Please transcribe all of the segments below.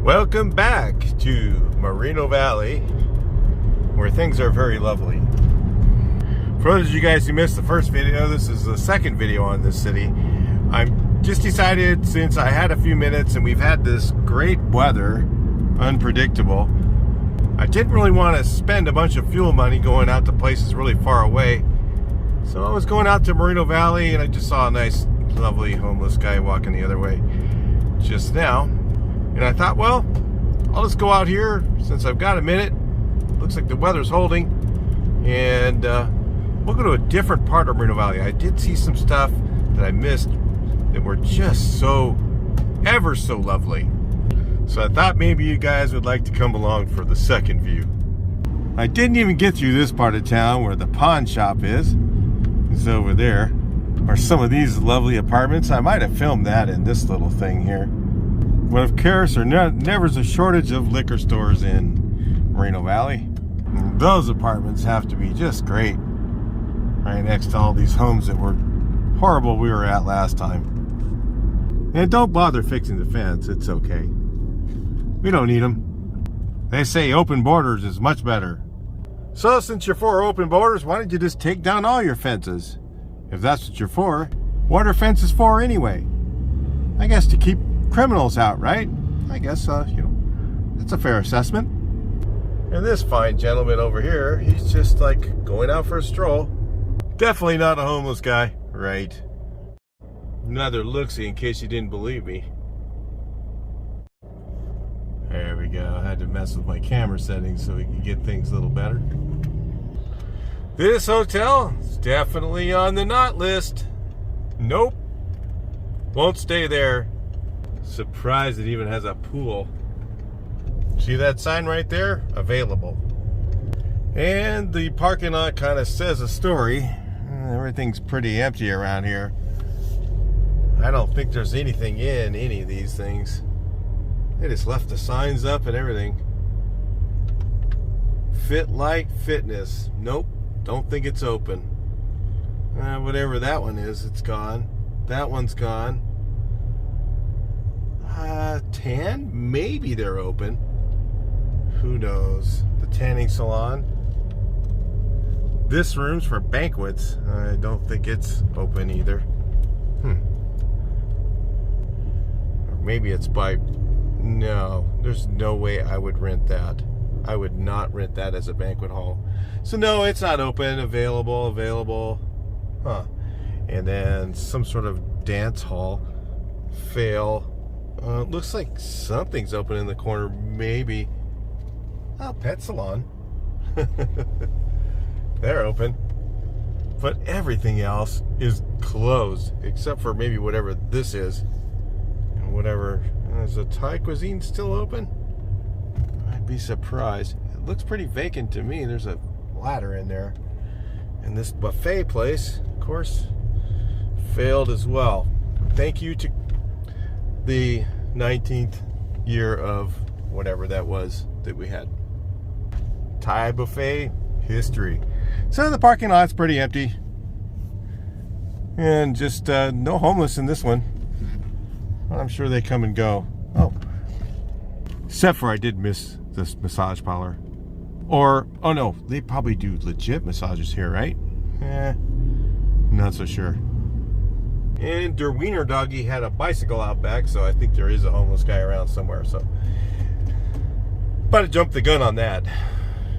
Welcome back to Moreno Valley, where things are very lovely. For those of you guys who missed the first video, this is the second video on this city. I'm just decided, since I had a few minutes and we've had this great weather, unpredictable, I didn't really want to spend a bunch of fuel money going out to places really far away. So I was going out to Moreno Valley and I just saw a nice, lovely homeless guy walking the other way just now. And I thought, well, I'll just go out here since I've got a minute. Looks like the weather's holding. And we'll go to a different part of Moreno Valley. I did see some stuff that I missed that were just so, ever so lovely. So I thought maybe you guys would like to come along for the second view. I didn't even get through this part of town where the pawn shop is. It's over there. Or some of these lovely apartments. I might have filmed that in this little thing here. But of course, there never's a shortage of liquor stores in Moreno Valley. And those apartments have to be just great. Right next to all these homes that were horrible we were at last time. And don't bother fixing the fence, it's okay. We don't need them. They say open borders is much better. So since you're for open borders, why don't you just take down all your fences? If that's what you're for, what are fences for anyway? I guess to keep criminals out, right? I guess, that's a fair assessment. And this fine gentleman over here, he's just like going out for a stroll. Definitely not a homeless guy, right? Another look-see in case you didn't believe me. There we go. I had to mess with my camera settings so we could get things a little better. This hotel is definitely on the not list. Nope. Won't stay there. Surprised it even has a pool. See that sign right there? Available. And the parking lot kind of says a story. Everything's pretty empty around here. I don't think there's anything in any of these things. They just left the signs up and everything. Fit Light Fitness. Nope. Don't think it's open. Whatever that one is, it's gone. That one's gone. Tan? Maybe they're open. Who knows? The tanning salon. This room's for banquets. I don't think it's open either. Or maybe it's by... No, there's no way I would rent that. I would not rent that as a banquet hall. So no, it's not open. Available. Huh. And then some sort of dance hall. Fail. Looks like something's open in the corner. Maybe. Oh, pet salon. They're open. But everything else is closed. Except for maybe whatever this is. And whatever. Is the Thai cuisine still open? I'd be surprised. It looks pretty vacant to me. There's a ladder in there. And this buffet place, of course, failed as well. Thank you to the 19th year of whatever that was that we had. Thai buffet history. So the parking lot's pretty empty. And just no homeless in this one. I'm sure they come and go. Oh. Except for I did miss this massage parlor. Or, oh no, they probably do legit massages here, right? Not so sure. And der wiener doggy had a bicycle out back, so I think there is a homeless guy around somewhere, so. But I jumped the gun on that.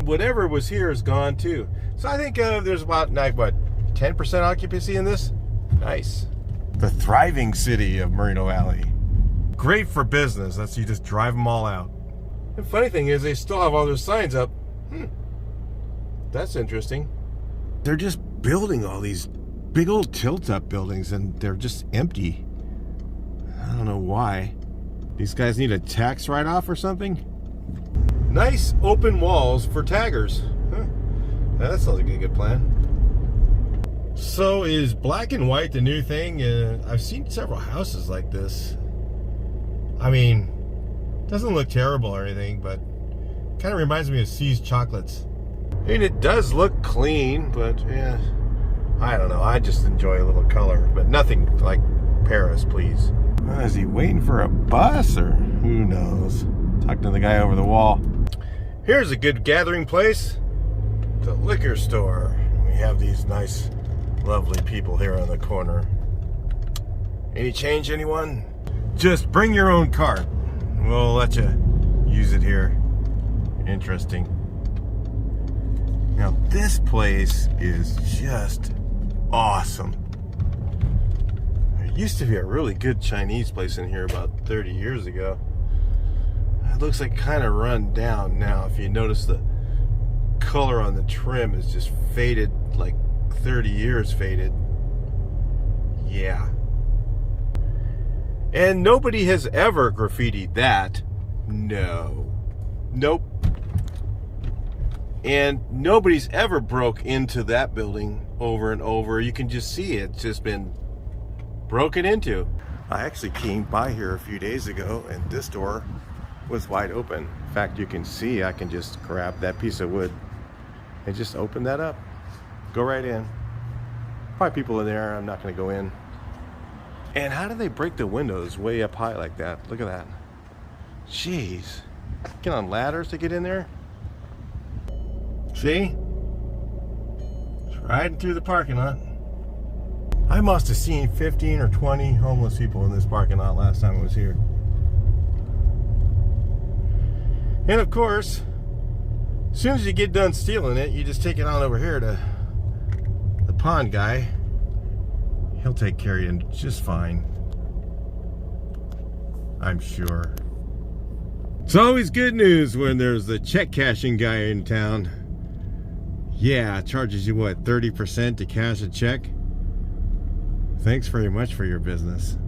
Whatever was here is gone too. So I think there's about, 10% occupancy in this? Nice. The thriving city of Moreno Valley. Great for business. You just drive them all out. The funny thing is they still have all their signs up. That's interesting. They're just building all these big old tilt-up buildings and they're just empty. I don't know why. These guys need a tax write-off or something? Nice open walls for taggers. That sounds like a good plan. So is black and white the new thing? I've seen several houses like this. I mean, doesn't look terrible or anything, but kind of reminds me of C's Chocolates. I mean, it does look clean, but yeah, I don't know. I just enjoy a little color, but nothing like Paris, please. Is he waiting for a bus or who knows? Talking to the guy over the wall. Here's a good gathering place. The liquor store. We have these nice, lovely people here on the corner. Any change, anyone? Just bring your own cart. We'll let you use it here. Interesting. Now this place is just awesome. There used to be a really good Chinese place in here about 30 years ago. It looks like kind of run down now. If you notice, the color on the trim is just faded, like 30 years faded. Yeah. And nobody has ever graffitied that. No. Nope. And nobody's ever broke into that building over and over. You can just see it's just been broken into. I actually came by here a few days ago and this door was wide open. In fact, you can see I can just grab that piece of wood and just open that up. Go right in. Probably people in there. I'm not going to go in. And how do they break the windows way up high like that? Look at that. Jeez. Get on ladders to get in there? See? It's riding through the parking lot. I must have seen 15 or 20 homeless people in this parking lot last time I was here. And of course, as soon as you get done stealing it, you just take it on over here to the pawn guy. He'll take care of you just fine. I'm sure. It's always good news when there's the check cashing guy in town. Yeah, charges you what, 30% to cash a check? Thanks very much for your business.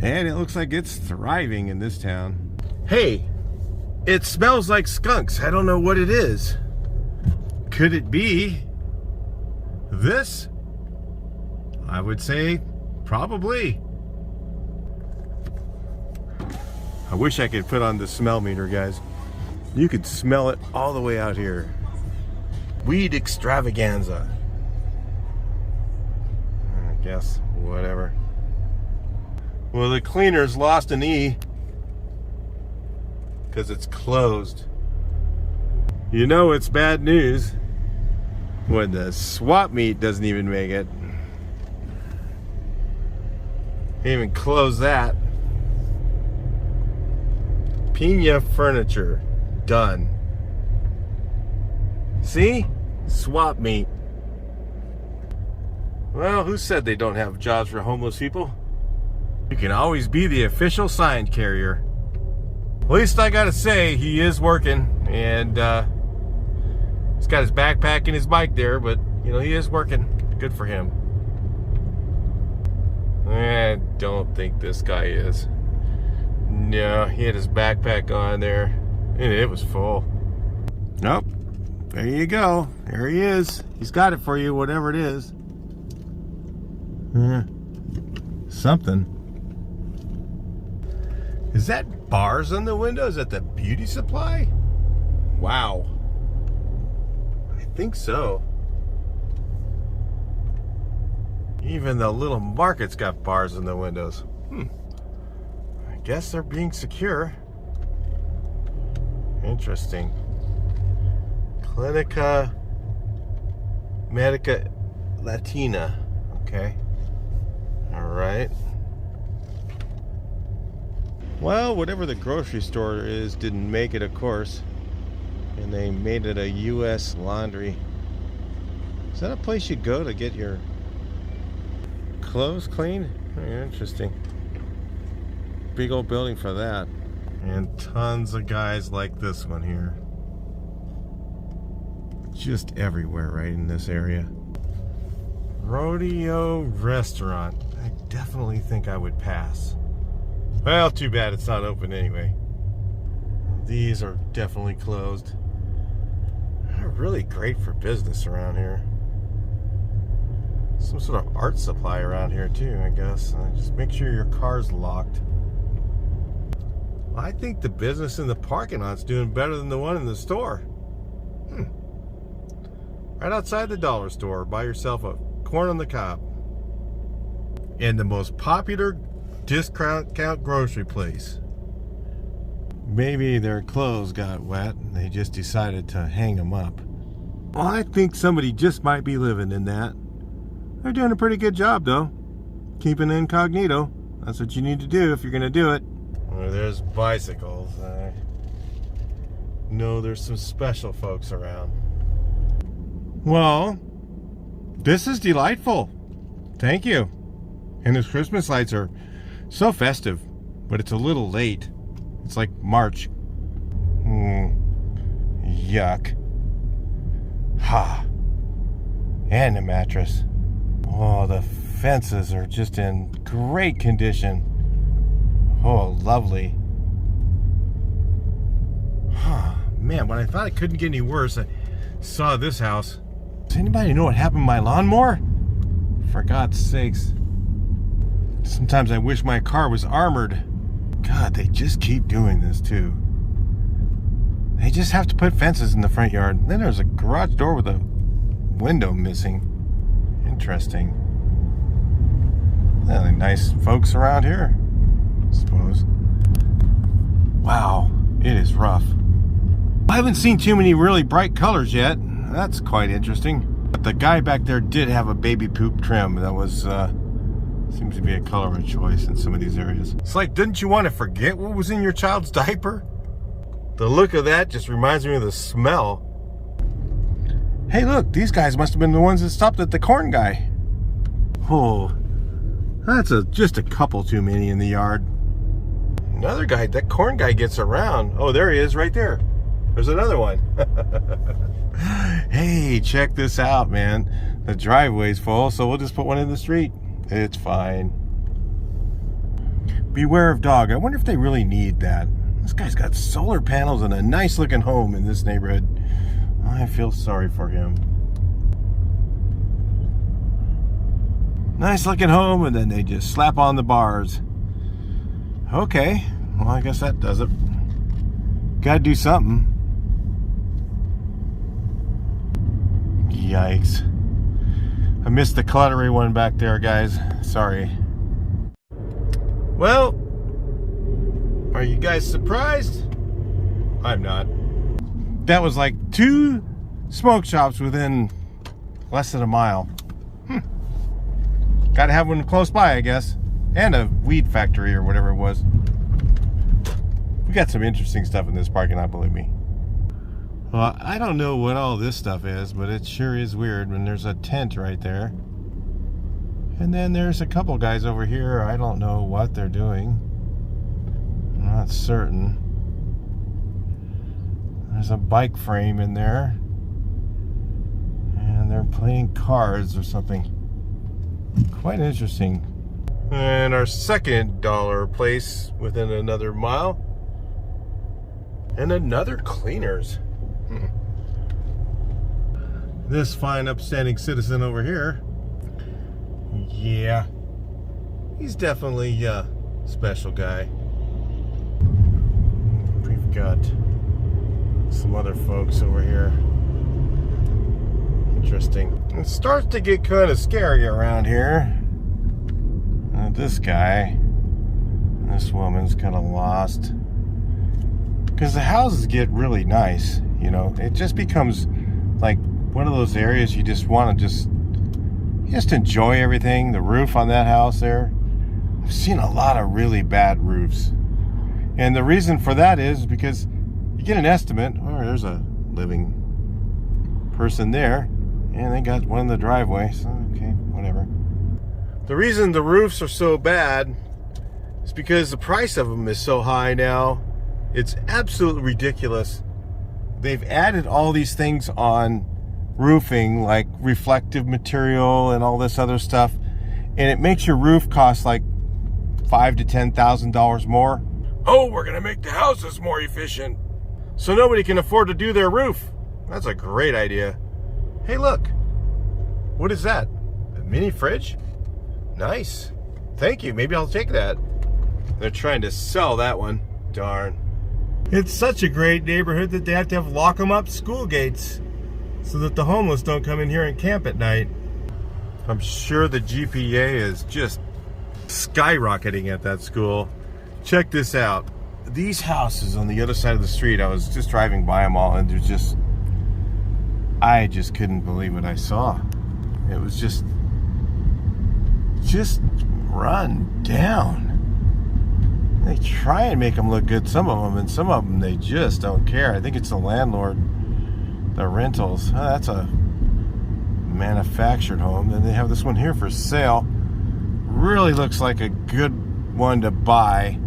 And it looks like it's thriving in this town. Hey, it smells like skunks. I don't know what it is. Could it be this? I would say probably. I wish I could put on the smell meter, guys. You could smell it all the way out here. Weed extravaganza. I guess, whatever. Well, the cleaner's lost an E because it's closed. You know it's bad news when the swap meet doesn't even make it. Even close that. Pina Furniture, done. See? Swap meet. Well, who said they don't have jobs for homeless people? You can always be the official sign carrier. At least I gotta say, he is working, and he's got his backpack and his bike there, but you know, he is working. Good for him. I don't think this guy is. No, he had his backpack on there, and it was full. Nope. There you go. There he is. He's got it for you, whatever it is. Yeah. Something. Is that bars on the window? Is that the beauty supply? Wow. I think so. Even the little market's got bars in the windows. I guess they're being secure. Interesting. Clinica Medica Latina. Okay. All right. Well, whatever the grocery store is didn't make it, of course. And they made it a U.S. Laundry. Is that a place you go to get your clothes cleaned? Very interesting. Big old building for that. And tons of guys like this one here. Just everywhere right in this area. Rodeo Restaurant. I definitely think I would pass. Well, too bad it's not open anyway. These are definitely closed. They're really great for business around here. Some sort of art supply around here too, I guess. Just make sure your car's locked. I think the business in the parking lot's doing better than the one in the store. Right outside the dollar store, buy yourself a corn on the cob. And the most popular discount grocery place. Maybe their clothes got wet and they just decided to hang them up. Well, I think somebody just might be living in that. They're doing a pretty good job, though. Keeping incognito. That's what you need to do if you're going to do it. Oh, there's bicycles. I know there's some special folks around. Well, this is delightful. Thank you. And those Christmas lights are so festive, but it's a little late. It's like March. Yuck. Ha. And the mattress. Oh, the fences are just in great condition. Oh, lovely. Man, when I thought it couldn't get any worse, I saw this house. Does anybody know what happened to my lawnmower? For God's sakes. Sometimes I wish my car was armored. God, they just keep doing this too. They just have to put fences in the front yard. Then there's a garage door with a window missing. Interesting. Well, nice folks around here, I suppose. Wow, it is rough. I haven't seen too many really bright colors yet. That's quite interesting. But the guy back there did have a baby poop trim. That was, seems to be a color of choice in some of these areas. It's like, didn't you want to forget what was in your child's diaper? The look of that just reminds me of the smell. Hey, look, these guys must have been the ones that stopped at the corn guy. Oh, that's just a couple too many in the yard. Another guy, that corn guy gets around. Oh, there he is right there. There's another one. Hey, check this out, man. The driveway's full, so we'll just put one in the street. It's fine. Beware of dog. I wonder if they really need that. This guy's got solar panels and a nice looking home in this neighborhood. I feel sorry for him. Nice looking home, and then they just slap on the bars. Okay, well, I guess that does it. Gotta do something. Yikes. I missed the cluttery one back there, guys. Sorry. Well, are you guys surprised? I'm not. That was like 2 smoke shops within less than a mile. Gotta have one close by, I guess. And a weed factory or whatever it was. We got some interesting stuff in this parking lot, believe me. Well, I don't know what all this stuff is, but it sure is weird when there's a tent right there. And then there's a couple guys over here. I don't know what they're doing. I'm not certain. There's a bike frame in there. And they're playing cards or something. Quite interesting. And our second dollar place within another mile. And another Cleaners. This fine upstanding citizen over here. Yeah. He's definitely a special guy. We've got some other folks over here. Interesting. It starts to get kind of scary around here. This guy, this woman's kind of lost. Because the houses get really nice, you know. It just becomes like one of those areas you just want to just enjoy everything. The roof on that house there. I've seen a lot of really bad roofs. And the reason for that is because you get an estimate. Oh, there's a living person there. And they got one in the driveway. So, okay, whatever. The reason the roofs are so bad is because the price of them is so high now. It's absolutely ridiculous. They've added all these things on roofing, like reflective material and all this other stuff, and it makes your roof cost like $5,000 to $10,000 more. Oh, we're gonna make the houses more efficient, so nobody can afford to do their roof. That's a great idea. Hey, look, what is that? A mini fridge? Nice. Thank you. Maybe I'll take that. They're trying to sell that one. Darn. It's such a great neighborhood that they have to have lock 'em up school gates so that the homeless don't come in here and camp at night. I'm sure the GPA is just skyrocketing at that school. Check this out. these houses on the other side of the street, I was just driving by them all, and there's just, I just couldn't believe what I saw. It was just run down. They try and make them look good, some of them, and some of them they just don't care. I think it's the landlord, the rentals. Oh, that's a manufactured home. Then they have this one here for sale. Really looks like a good one to buy,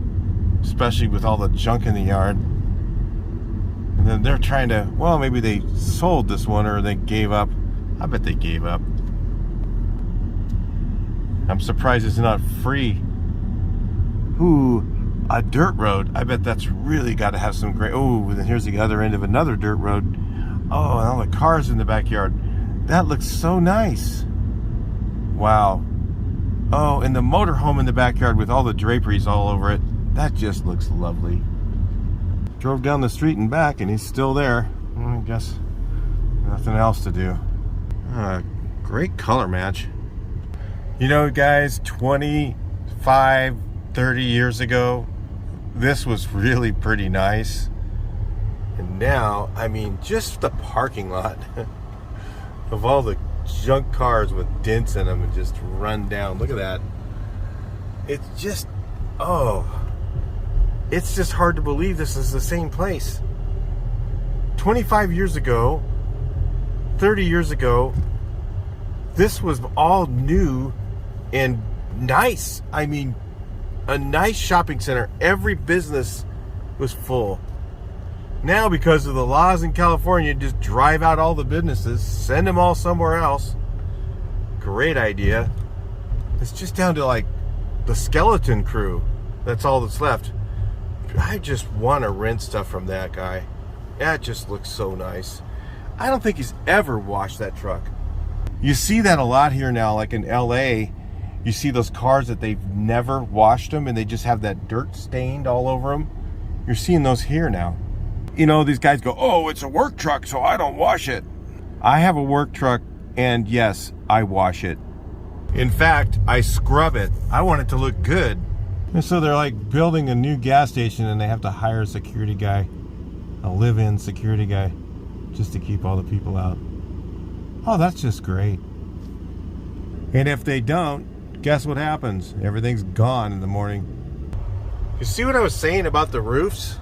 especially with all the junk in the yard. And then they're trying to, well, maybe they sold this one or they gave up. I bet they gave up. I'm surprised it's not free. Ooh, a dirt road. I bet that's really got to have some great, oh, and then here's the other end of another dirt road. Oh, and all the cars in the backyard. That looks so nice. Wow. Oh, and the motorhome in the backyard with all the draperies all over it. That just looks lovely. Drove down the street and back, and he's still there. Well, I guess nothing else to do. Great color match. You know, guys, 25, 30 years ago, this was really pretty nice. And now, I mean, just the parking lot of all the junk cars with dents in them and just run down. Look at that. It's just, oh, it's just hard to believe this is the same place. 25 years ago, 30 years ago, this was all new and nice. I mean, a nice shopping center. Every business was full. Now, because of the laws in California, just drive out all the businesses, send them all somewhere else. Great idea. It's just down to like the skeleton crew. That's all that's left. I just want to rent stuff from that guy. That just looks so nice. I don't think he's ever washed that truck. You see that a lot here now, like in LA. You see those cars that they've never washed them and they just have that dirt stained all over them. You're seeing those here now. You know, these guys go, oh, it's a work truck, so I don't wash it. I have a work truck, and yes, I wash it. In fact, I scrub it. I want it to look good. And so they're like building a new gas station, and they have to hire a security guy, a live-in security guy, just to keep all the people out. Oh, that's just great. And if they don't, guess what happens? Everything's gone in the morning. You see what I was saying about the roofs?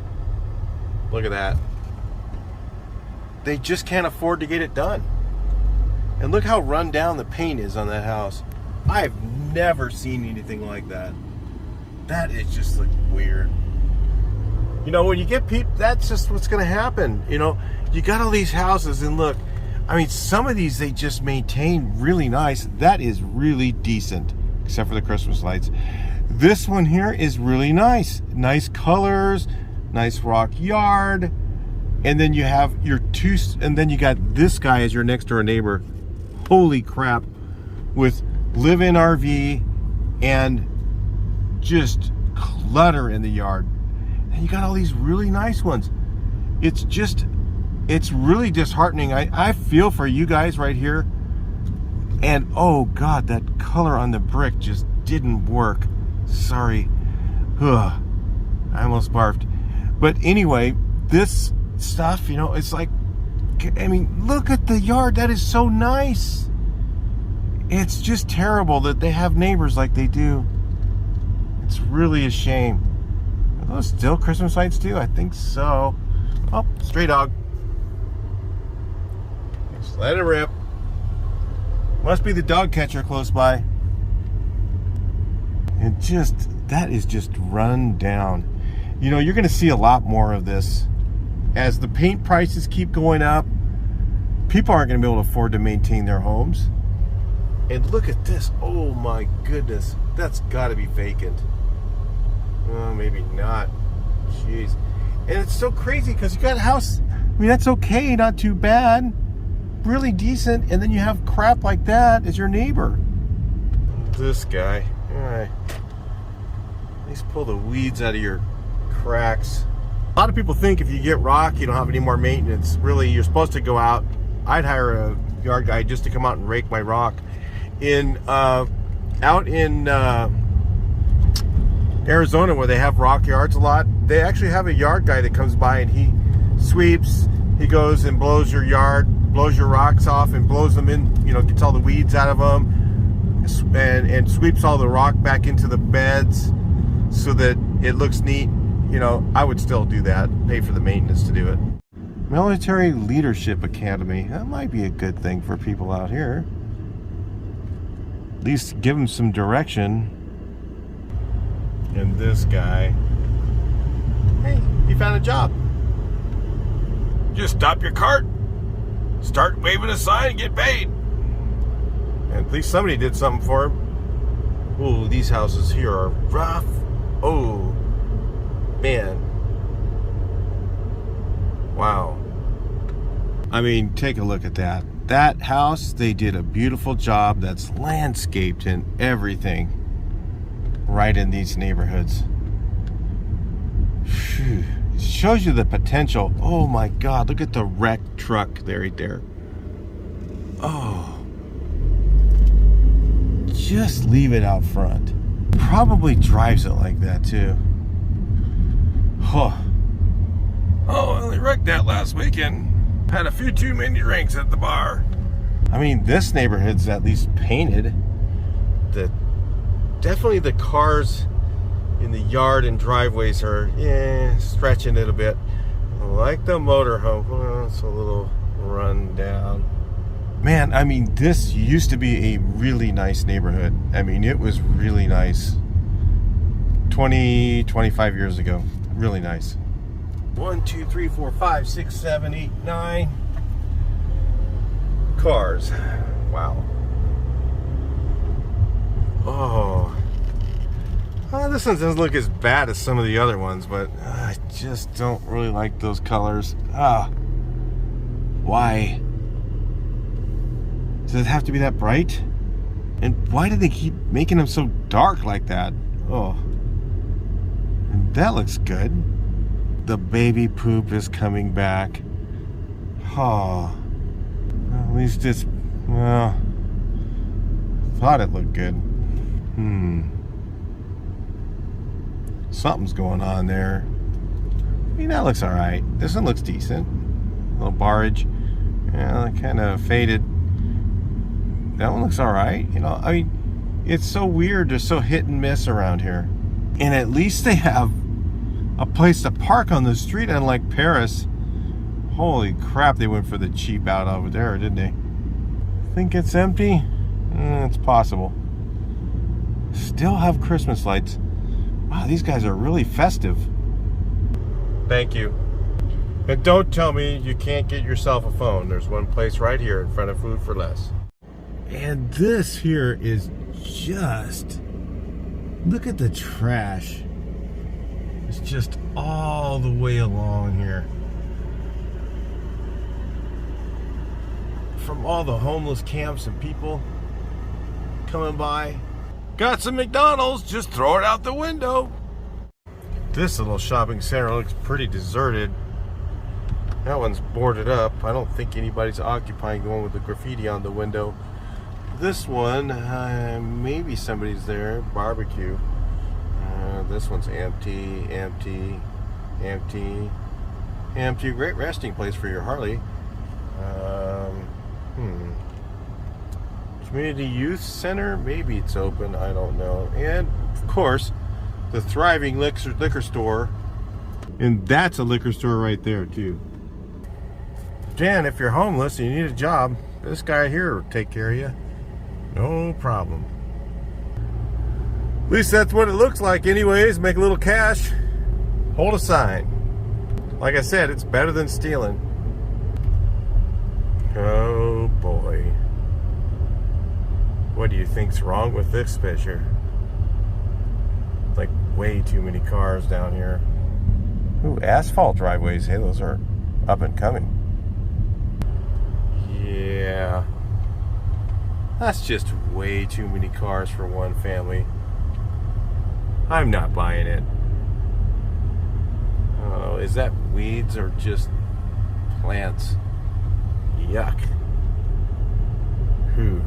Look at that. They just can't afford to get it done. And look how run down the paint is on that house. I've never seen anything like that. That is just like weird. You know, when you get people, that's just what's going to happen. You know, you got all these houses, and look, I mean, some of these they just maintain really nice. That is really decent, except for the Christmas lights. This one here is really nice. Nice colors. Nice rock yard. And then you have your two, and then you got this guy as your next door neighbor. Holy crap. With live-in RV and just clutter in the yard. And you got all these really nice ones. It's really disheartening. I feel for you guys right here. And oh God, that color on the brick just didn't work. Sorry. Ugh, I almost barfed. But anyway, this stuff, you know, it's like, I mean, look at the yard. That is so nice. It's just terrible that they have neighbors like they do. It's really a shame. Are those still Christmas lights too? I think so. Oh, stray dog. Just let it rip. Must be the dog catcher close by. And just, that is just run down. You know, you're going to see a lot more of this. As the paint prices keep going up, people aren't going to be able to afford to maintain their homes. And look at this. Oh my goodness. That's got to be vacant. Oh, maybe not. Jeez. And it's so crazy because you got a house. I mean, that's okay. Not too bad. Really decent. And then you have crap like that as your neighbor. This guy. All right. At least pull the weeds out of your cracks. A lot of people think if you get rock, you don't have any more maintenance. Really, you're supposed to go out. I'd hire a yard guy just to come out and rake my rock. Out in Arizona, where they have rock yards a lot, they actually have a yard guy that comes by and he sweeps. He goes and blows your yard, blows your rocks off and blows them in, you know, gets all the weeds out of them, and sweeps all the rock back into the beds so that it looks neat. You know, I would still do that, pay for the maintenance to do it. Military Leadership Academy, that might be a good thing for people out here. At least give them some direction. And this guy, hey, he found a job. Just stop your cart, start waving a sign, and get paid. And at least somebody did something for him. Ooh, these houses here are rough. Oh, man. Wow. I mean, take a look at that. That house, they did a beautiful job. That's landscaped and everything. Right in these neighborhoods. Whew. It shows you the potential. Oh my God, look at the wrecked truck there, right there. Oh. Just leave it out front. Probably drives it like that too. Huh. Oh, I only wrecked that last weekend. Had a few too many drinks at the bar. I mean, this neighborhood's at least painted. Definitely the cars in the yard and driveways are stretching it a bit. Like the motorhome. Well, it's a little run down. Man, I mean, this used to be a really nice neighborhood. I mean, it was really nice 25 years ago. Really nice. 1, 2, 3, 4, 5, 6, 7, 8, 9 cars. Wow. Oh, this one doesn't look as bad as some of the other ones, but I just don't really like those colors. Why? Does it have to be that bright? And why do they keep making them so dark like that? Oh, and that looks good. The baby poop is coming back. Oh, at least it's, well, thought it looked good. Something's going on there. I mean, that looks all right. This one looks decent. A little barge. Yeah, kind of faded. That one looks all right. You know, I mean, it's so weird. They're so hit and miss around here. And at least they have a place to park on the street, unlike Paris. Holy crap, they went for the cheap out over there, didn't they? Think it's empty? It's possible. Still have Christmas lights. Wow, these guys are really festive. Thank you. And don't tell me you can't get yourself a phone. There's one place right here in front of Food for Less. And this here is just, look at the trash. It's just all the way along here. From all the homeless camps and people coming by. Got some McDonald's, just throw it out the window. This little shopping center looks pretty deserted. That one's boarded up. I don't think anybody's occupying the one with the graffiti on the window. This one, maybe somebody's there. Barbecue. This one's empty, empty, empty, empty. Great resting place for your Harley. Community Youth Center, maybe it's open, I don't know. And of course, the thriving liquor store. And that's a liquor store right there too. Dan, if you're homeless and you need a job, this guy here will take care of you. No problem. At least that's what it looks like anyways. Make a little cash, hold a sign. Like I said, it's better than stealing. Oh boy. What do you think's wrong with this picture? Like way too many cars down here. Ooh, asphalt driveways. Hey, those are up and coming. Yeah. That's just way too many cars for one family. I'm not buying it. Oh, is that weeds or just plants? Yuck. Whew.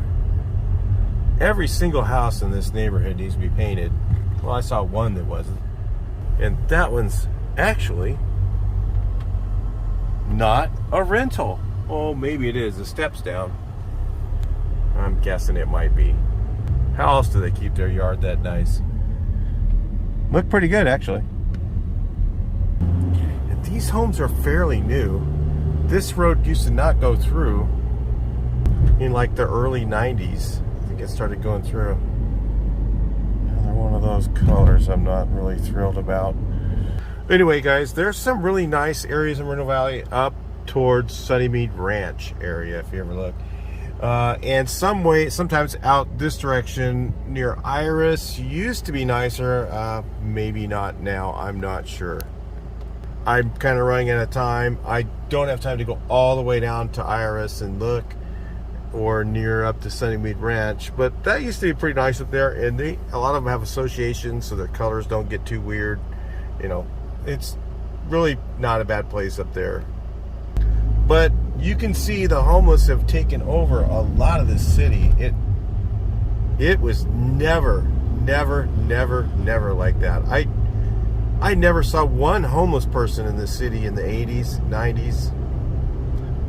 Every single house in this neighborhood needs to be painted. Well, I saw one that wasn't. And that one's actually not a rental. Oh, maybe it is. The steps down. I'm guessing it might be. How else do they keep their yard that nice? Look pretty good, actually. And these homes are fairly new. This road used to not go through in like the early 90s. I think it started going through. They're one of those colors I'm not really thrilled about. Anyway, guys, there's some really nice areas in Moreno Valley up towards Sunnymead Ranch area, if you ever look. And sometimes out this direction near Iris used to be nicer. Maybe not now. I'm not sure. I'm kind of running out of time. I don't have time to go all the way down to Iris and look, or near up to Sunnymead Ranch. But that used to be pretty nice up there. And a lot of them have associations, so their colors don't get too weird. You know, it's really not a bad place up there. But you can see the homeless have taken over a lot of this city. It was never like that. I never saw one homeless person in this city in the 80s, 90s.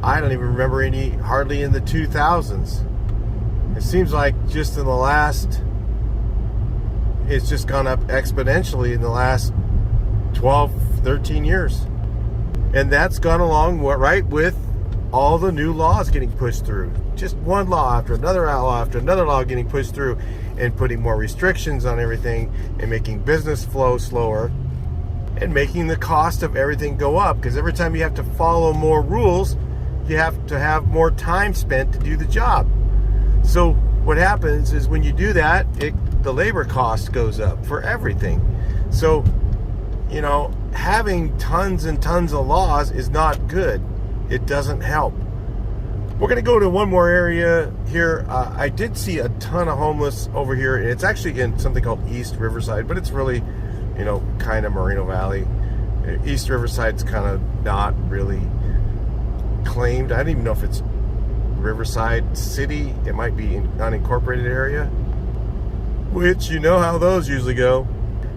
I don't even remember any hardly in the 2000s. It seems like just in the last, it's just gone up exponentially in the last 12, 13 years. And that's gone along right with all the new laws getting pushed through. Just one law after another law after another law getting pushed through, and putting more restrictions on everything, and making business flow slower, and making the cost of everything go up. Because every time you have to follow more rules, you have to have more time spent to do the job. So what happens is when you do that, the labor cost goes up for everything. So, you know, having tons and tons of laws is not good. It doesn't help. We're going to go to one more area here. I did see a ton of homeless over here. It's actually in something called East Riverside, but it's really, you know, kind of Moreno Valley. East Riverside's kind of not really claimed. I don't even know if it's Riverside City. It might be an unincorporated area, which you know how those usually go.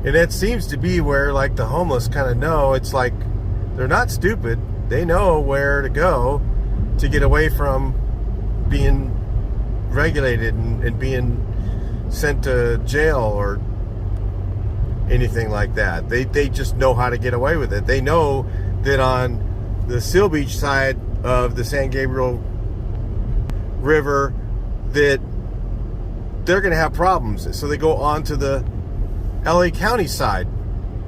And it seems to be where, like, the homeless kind of know. It's like they're not stupid. They know where to go to get away from being regulated and being sent to jail or anything like that. They just know how to get away with it. They know that on the Seal Beach side of the San Gabriel River that they're going to have problems. So they go on to the LA County side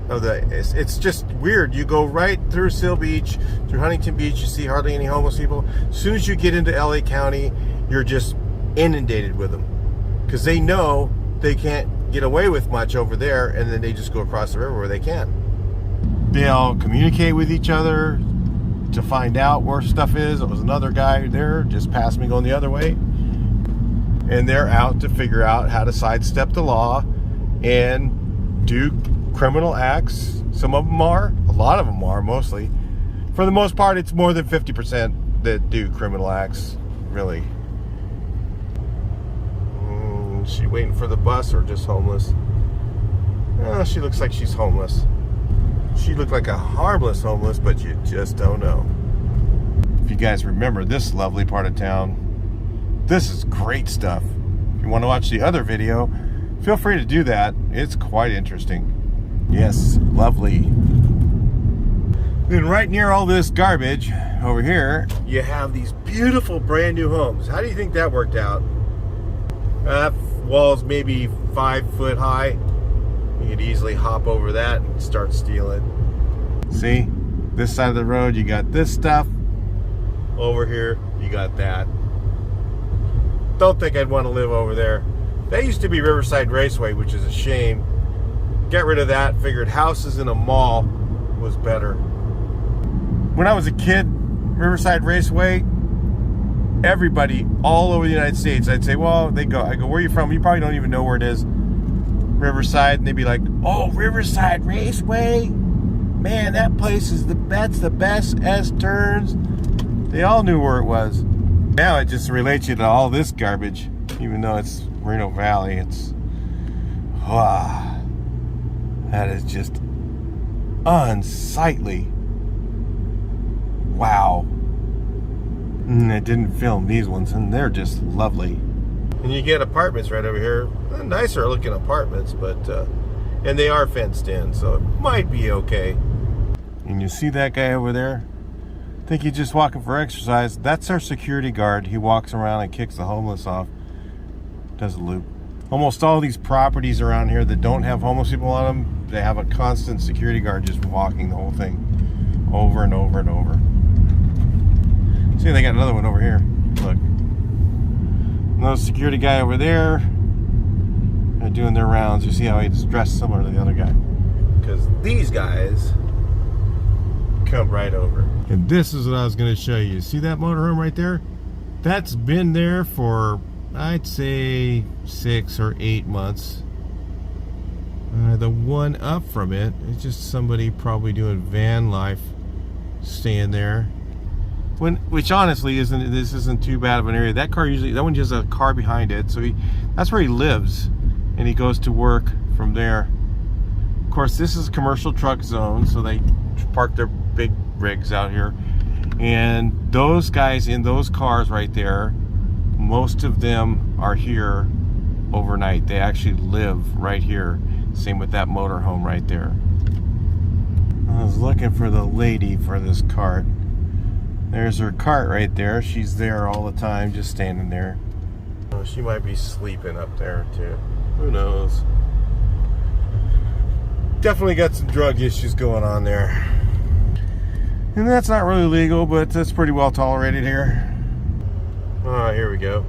of it's just weird. You go right through Seal Beach, through Huntington Beach, you see hardly any homeless people. As soon as you get into LA County, you're just inundated with them, because they know they can't get away with much over there, and then they just go across the river where they can. They'll communicate with each other to find out where stuff is. There was another guy there just past me going the other way, and they're out to figure out how to sidestep the law and do criminal acts. Some of them are, a lot of them are, mostly. For the most part, it's more than 50% that do criminal acts, really. Is she waiting for the bus or just homeless? Oh, she looks like she's homeless. She looked like a harmless homeless, but you just don't know. If you guys remember this lovely part of town, this is great stuff. If you want to watch the other video, feel free to do that. It's quite interesting. Yes, lovely. Then right near all this garbage over here, you have these beautiful brand new homes. How do you think that worked out? That wall's maybe 5 foot high. You could easily hop over that and start stealing. See, this side of the road, you got this stuff. Over here, you got that. Don't think I'd want to live over there. That used to be Riverside Raceway, which is a shame. Get rid of that. Figured houses in a mall was better. When I was a kid, Riverside Raceway, everybody all over the United States, I'd say, well, I go, where are you from? You probably don't even know where it is. Riverside. And they'd be like, oh, Riverside Raceway? Man, that place is the best S-turns. They all knew where it was. Now it just relates you to all this garbage, even though it's Moreno Valley. It's That is just unsightly. Wow. I didn't film these ones, and they're just lovely. And you get apartments right over here. Nicer looking apartments, but and they are fenced in, so it might be okay. And you see that guy over there? I think he's just walking for exercise. That's our security guard. He walks around and kicks the homeless off. Does a loop. Almost all these properties around here that don't have homeless people on them, they have a constant security guard just walking the whole thing over and over and over. See, they got another one over here. Look. Another security guy over there. They're doing their rounds. You see how he's dressed similar to the other guy. Because these guys come right over. And this is what I was going to show you. See that motorhome right there? That's been there for, I'd say, 6 or 8 months. The one up from it is just somebody probably doing van life, staying there. Which honestly isn't too bad of an area. That one just has a car behind it, so that's where he lives, and he goes to work from there. Of course, this is a commercial truck zone, so they park their big rigs out here. And those guys in those cars right there, most of them are here overnight. They actually live right here. Same with that motorhome right there. I was looking for the lady for this cart. There's her cart right there. She's there all the time, just standing there. Oh, she might be sleeping up there too. Who knows? Definitely got some drug issues going on there. And that's not really legal, but that's pretty well tolerated here. Oh, here we go.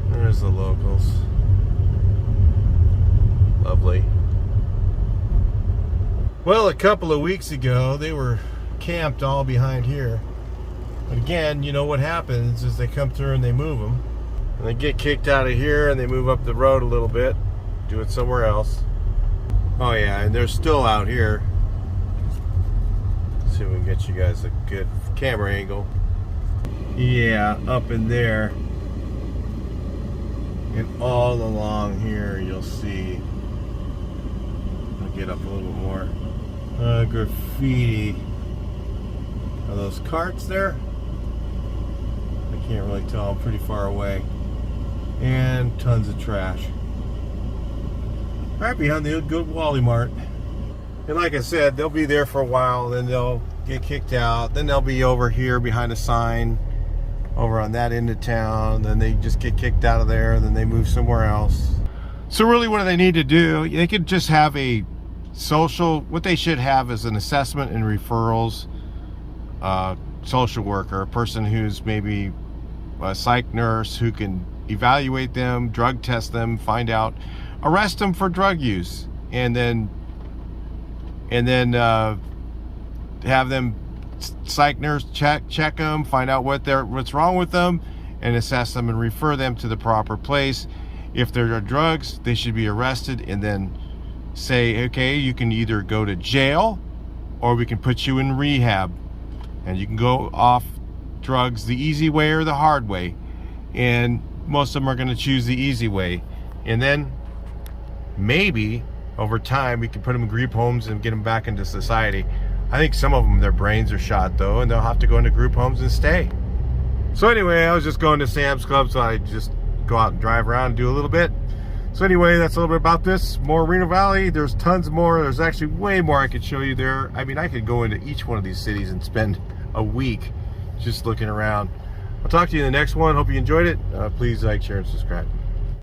There's the locals. Lovely. Well, a couple of weeks ago, they were camped all behind here. But again, you know what happens is they come through and they move them. And they get kicked out of here and they move up the road a little bit, do it somewhere else. Oh yeah, and they're still out here. Let's see if we can get you guys a good camera angle. Yeah, up in there. And all along here you'll see, I'll get up a little bit more, graffiti. Are those carts there? I can't really tell, I'm pretty far away. And tons of trash. Right behind the good Wally Mart. And like I said, they'll be there for a while, then they'll get kicked out, then they'll be over here behind a sign over on that end of town, then they just get kicked out of there, then they move somewhere else. So really what do they need to do? They could just have a social, what they should have is an assessment and referrals social worker, a person who's maybe a psych nurse who can evaluate them, drug test them, find out, arrest them for drug use, and then have them psych nurse check them, find out what's wrong with them, and assess them and refer them to the proper place. If there are drugs, they should be arrested and then say, okay, you can either go to jail or we can put you in rehab. And you can go off drugs the easy way or the hard way. And most of them are going to choose the easy way. And then maybe over time we can put them in group homes and get them back into society. I think some of them, their brains are shot though, and they'll have to go into group homes and stay. So anyway, I was just going to Sam's Club, so I just go out and drive around and do a little bit. So anyway, that's a little bit about this. Moreno Valley, there's tons more. There's actually way more I could show you there. I mean, I could go into each one of these cities and spend a week just looking around. I'll talk to you in the next one. Hope you enjoyed it. Please like, share, and subscribe.